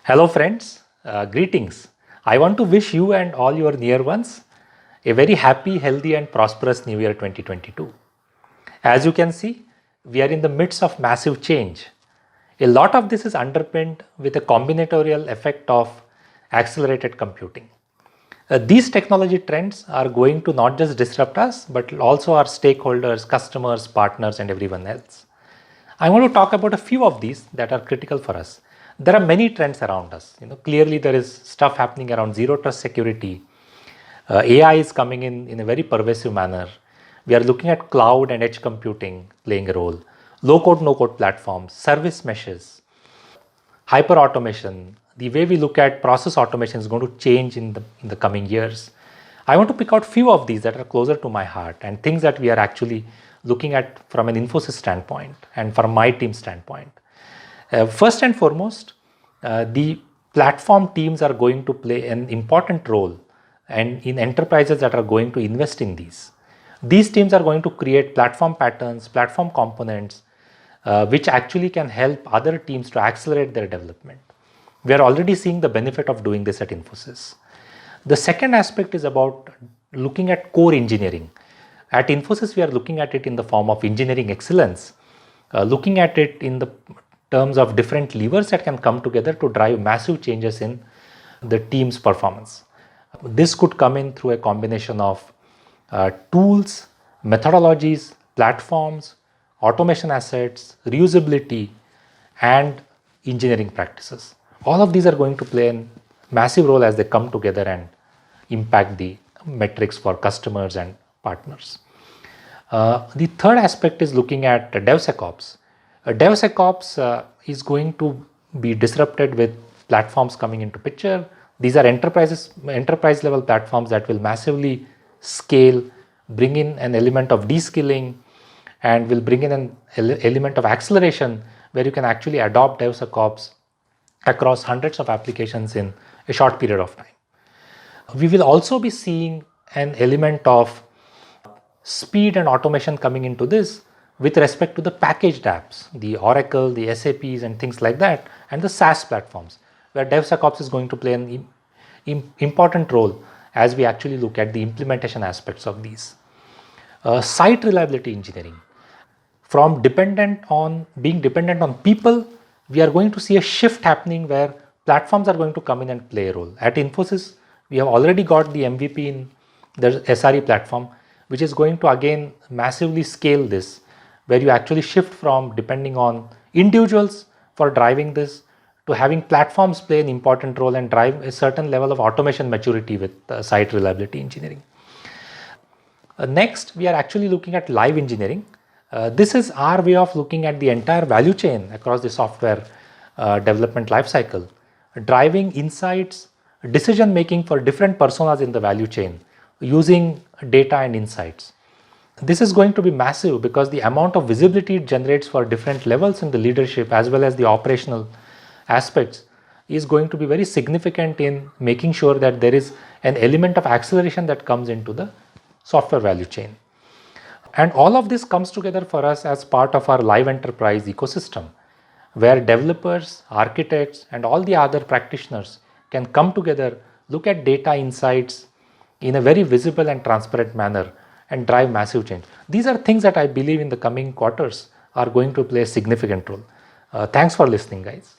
Hello friends, greetings. I want to wish you and all your near ones a very happy, healthy and prosperous New Year 2022. As you can see, we are in the midst of massive change. A lot of this is underpinned with a combinatorial effect of accelerated computing. These technology trends are going to not just disrupt us, but also our stakeholders, customers, partners and everyone else. I want to talk about a few of these that are critical for us. There are many trends around us. Clearly there is stuff happening around zero trust security. AI is coming in a very pervasive manner. We are looking at cloud and edge computing playing a role. Low code, no code platforms, service meshes, hyper automation. The way we look at process automation is going to change in the coming years. I want to pick out few of these that are closer to my heart and things that we are actually looking at from an Infosys standpoint and from my team standpoint. First and foremost, the platform teams are going to play an important role and in enterprises that are going to invest in these. These teams are going to create platform patterns, platform components, which actually can help other teams to accelerate their development. We are already seeing the benefit of doing this at Infosys. The second aspect is about looking at core engineering. At Infosys, we are looking at it in the form of engineering excellence, looking at it in the terms of different levers that can come together to drive massive changes in the team's performance. This could come in through a combination of tools, methodologies, platforms, automation assets, reusability, and engineering practices. All of these are going to play a massive role as they come together and impact the metrics for customers and partners. The third aspect is looking at DevSecops. DevSecops is going to be disrupted with platforms coming into picture. These are enterprise level platforms that will massively scale, bring in an element of de-skilling, and will bring in an element of acceleration where you can actually adopt DevSecops across hundreds of applications in a short period of time. We will also be seeing an element of speed and automation coming into this with respect to the packaged apps, the Oracle, the SAPs and things like that, and the SaaS platforms, where DevSecops is going to play an important role as we actually look at the implementation aspects of these. Site reliability engineering. From being dependent on people, we are going to see a shift happening where platforms are going to come in and play a role. At Infosys, we have already got the MVP in the SRE platform, which is going to again massively scale this, where you actually shift from depending on individuals for driving this to having platforms play an important role and drive a certain level of automation maturity with site reliability engineering. Next, we are actually looking at live engineering. This is our way of looking at the entire value chain across the software development lifecycle, driving insights, decision making for different personas in the value chain using data and insights. This is going to be massive because the amount of visibility it generates for different levels in the leadership as well as the operational aspects is going to be very significant in making sure that there is an element of acceleration that comes into the software value chain. And all of this comes together for us as part of our live enterprise ecosystem, where developers, architects, and all the other practitioners can come together, look at data insights in a very visible and transparent manner and drive massive change. These are things that I believe in the coming quarters are going to play a significant role. Thanks for listening, guys.